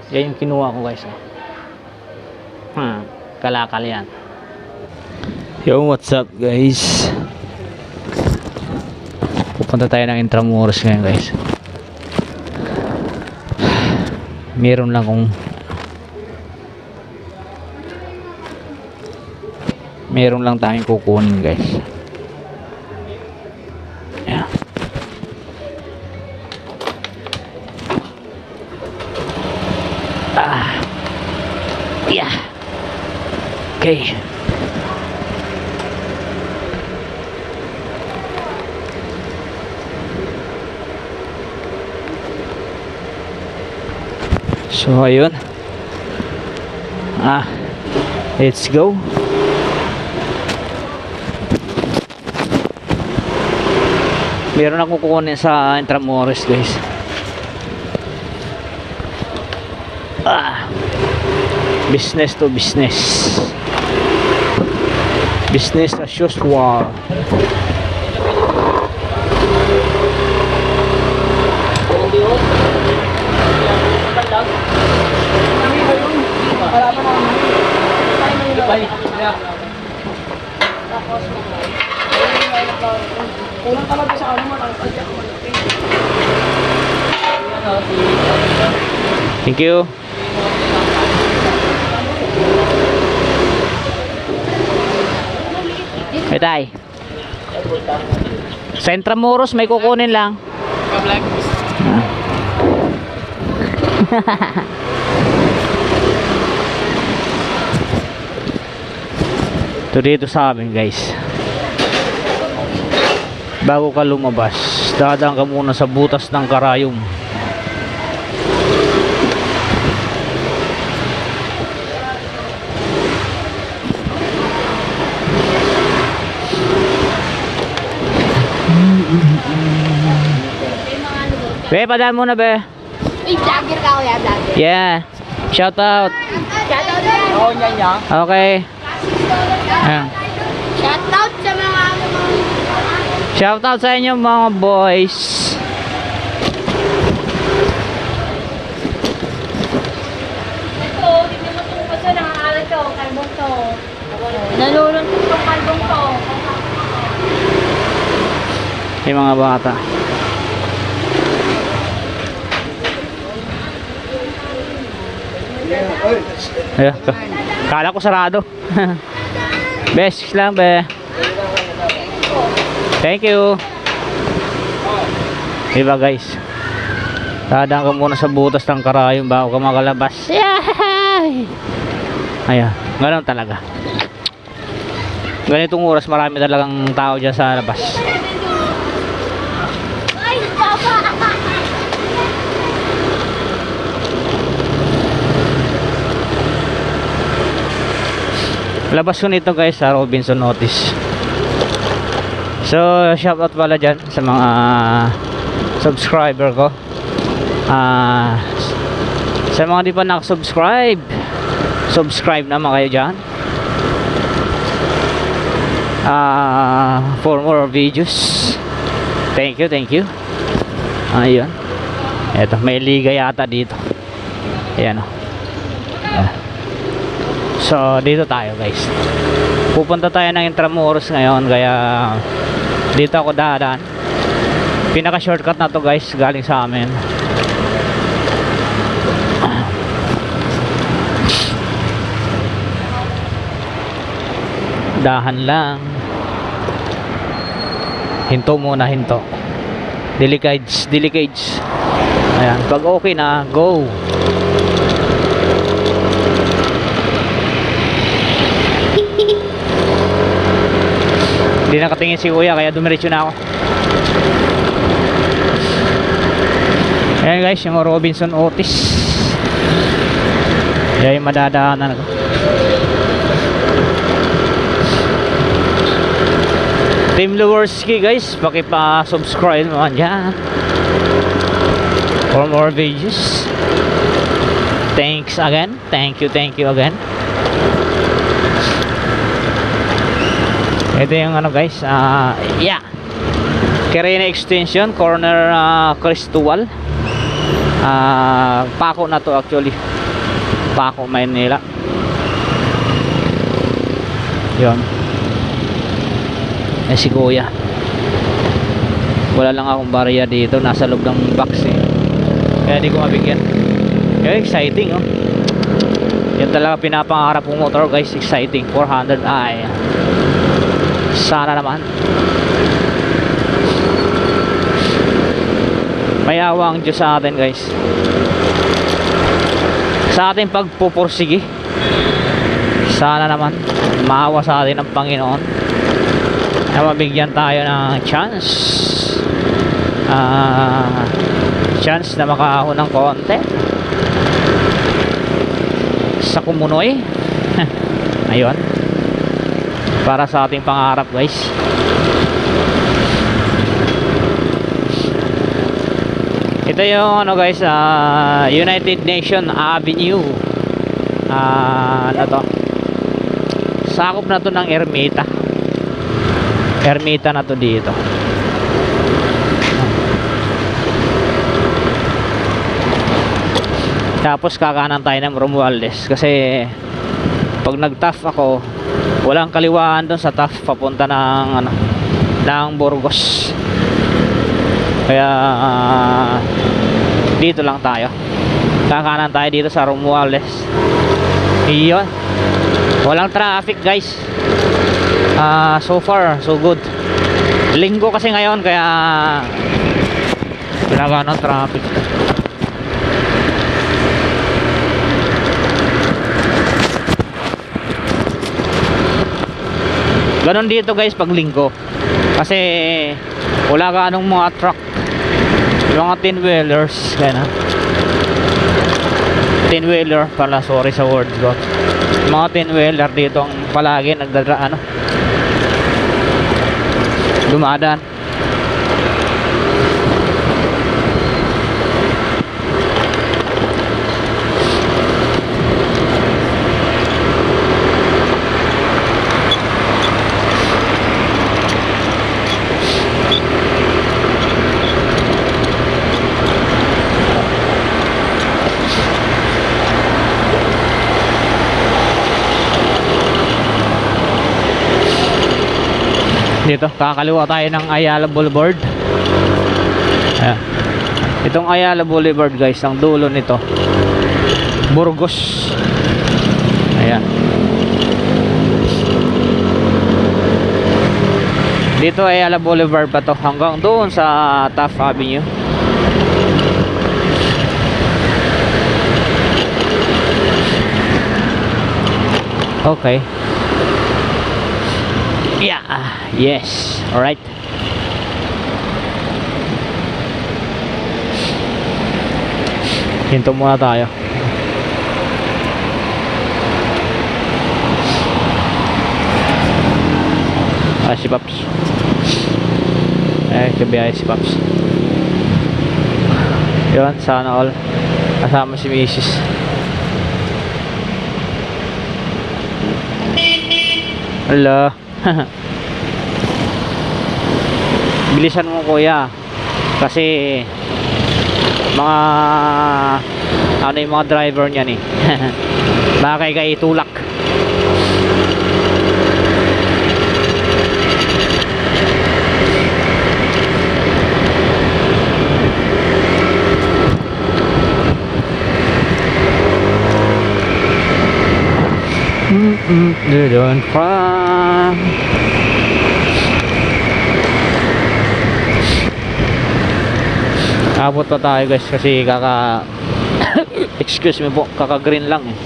Yan yung kinuha ko guys. Kalakal yan. Yo, what's up guys? Pupunta tayo ng Intramuros ngayon guys. Meron lang tayong kukunin guys. Yeah. Yeah. Okay. So ayun. Let's go. Meron akong kukunin sa Intramuros guys. Business to business. Business as usual. Kulang talaga sa ano man ang kanya. Thank you. Betay. Sa Intramuros may kukunin lang. Ito dito sa amin guys. Bago ka lumabas, dadaan ka muna sa butas ng karayom. Be, padaan muna be. Uy, vlogger ka kuya, vlogger. Yeah. Shout out. Shoutout yan. Oo, niya. Okay. Ayan. Shoutout sa mga Shout out sa inyo mga boys. Ito, tignan mo itong basta nangangalat to, kalbong to. Naluluntok itong kalbong to. Yung mga bata. Ayan. Kala ko sarado. Best lang be. Thank you. Diba guys, dadaan ka muna sa butas ng karayom bago ka makalabas. Yay! Ayan, ganoon talaga. Ganitong oras marami talagang tao dyan sa labas. Ay, papa! Labas ko nito guys sa Robinson Otis. So shout out pala dyan sa mga subscriber ko. Sa mga di pa nakasubscribe, subscribe naman kayo dyan. For more videos. Thank you, thank you. Ayun. Eto, may liga yata dito. Ayan o. So dito tayo guys. Pupunta tayo ng Intramuros ngayon, kaya dito ako dadaan. Pinaka shortcut na to guys, galing sa amin. Dahan lang. Hinto muna, hinto. Delicades. Ayan, pag okay na, go. Hindi nakatingin si kuya kaya dumiretso na ako. Ayan guys, yung Robinson Otis. Ayan yung madadaanan ko. Team Leworski guys, pakipa-subscribe naman dyan for more videos. Thanks again. Thank you again. Ito yung ano guys, yeah, Carina Extension, corner Cristobal. Paco na to actually. Paco, Maynila. Yun. Eh si kuya, wala lang akong barya dito, nasa loob ng box eh, kaya di ko mabigyan. Kaya exciting oh. Yan talaga pinapangarap kong motor guys, exciting. 400i, sana naman. May awa ang Diyos sa atin guys, sa ating pagpupursige. Sana naman maawa sa atin ng Panginoon na mabigyan tayo ng chance na makahon ng konti sa Kumunoy. Ayun, para sa ating pangarap guys. Ito yung ano guys, United Nation Avenue. Ano to, sakop na to ng Ermita. Ermita na to dito. Tapos kakanan tayo ng Romualdez, kasi pag nag-TAF ako, walang kaliwaan doon sa TAF papunta ng ano, ng Burgos. Kaya dito lang tayo. Kakanan tayo dito sa Romualdez. Iyon. Walang traffic guys. So far so good. Linggo kasi ngayon, kaya wala ng traffic. Ganon dito guys pag linggo, kasi wala ka anong mga truck, mga 10-wheelers, kaya na 10-wheeler pala, sorry sa words ko. Mga 10-wheeler dito ang palagi nagdadaan, dumadaan. Dito kakaliwa tayo ng Ayala Boulevard. Ayan. Itong Ayala Boulevard guys, ang dulo nito Burgos. Ayan. Dito Ayala Boulevard pa to, hanggang doon sa Taft Avenue. Okay. Yeah, yes, alright. Hinto muna tayo. Si Paps. Kabiyahe si Paps. Yun, sana all kasama si Mrs. Hello. Bilisan mo kuya, kasi mga ano yung mga driver niyan eh. Baka kay itulak. Don't cry. Abot pa tayo guys, kasi kaka excuse me po, kaka green lang eh.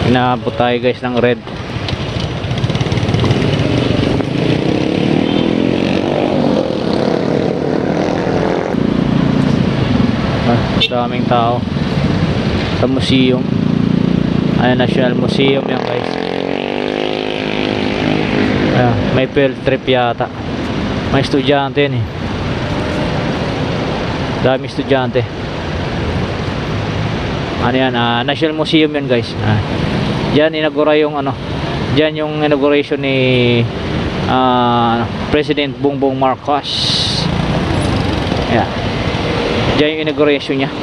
Inaabot tayo guys ng red. Daming tao sa museum. Ayan, National Museum yan guys. Ayan, may field trip yata. May estudyante yun eh. Daming estudyante. Ano yan, National Museum yan guys. Diyan inaugura yung ano, diyan yung inauguration ni President Bongbong Marcos. Ayan, diyan yung inauguration niya.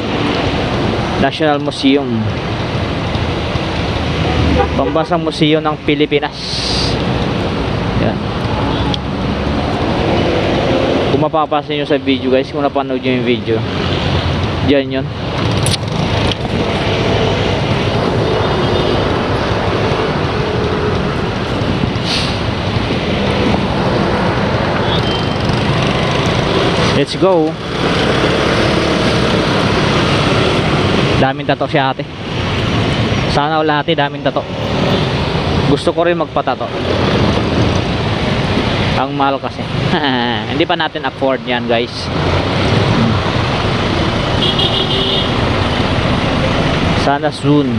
National Museum, Pambansang Museo ng Pilipinas. Ayan. Kung mapapasin nyo sa video guys, kung napanood nyo yung video, diyan yun. Let's go. Daming tato si ate. Sana wala ate, daming tato. Gusto ko rin magpatato. Ang mahal kasi. Hindi pa natin afford yan guys. Sana soon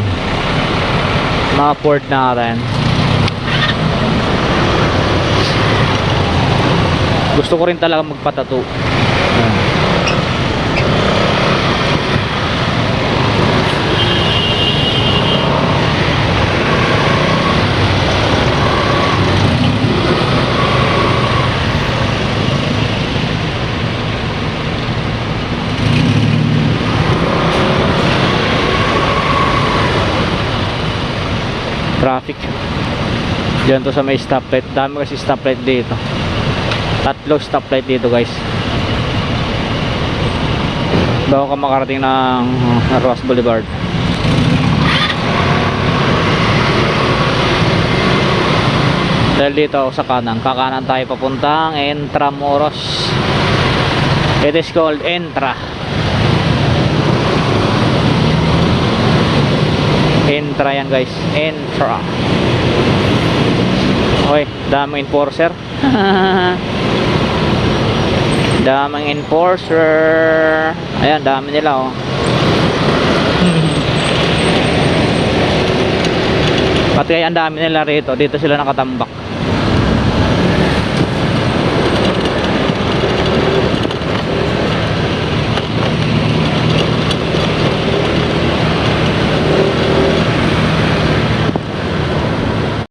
ma-afford natin. Gusto ko rin talaga magpatato. Traffic diyan to sa may stoplight. Dami kasi stoplight dito. 3 stoplight dito guys bago ka makarating ng Ross Boulevard. Dahil dito ako sa kanan, kakanan tayo papuntang Intramuros. It is called Intra yan guys, Intra. Okay, daming enforcer. Daming enforcer. Ayan, dami nila oh. Pati kaya ang dami nila rito. Dito sila nakatambak.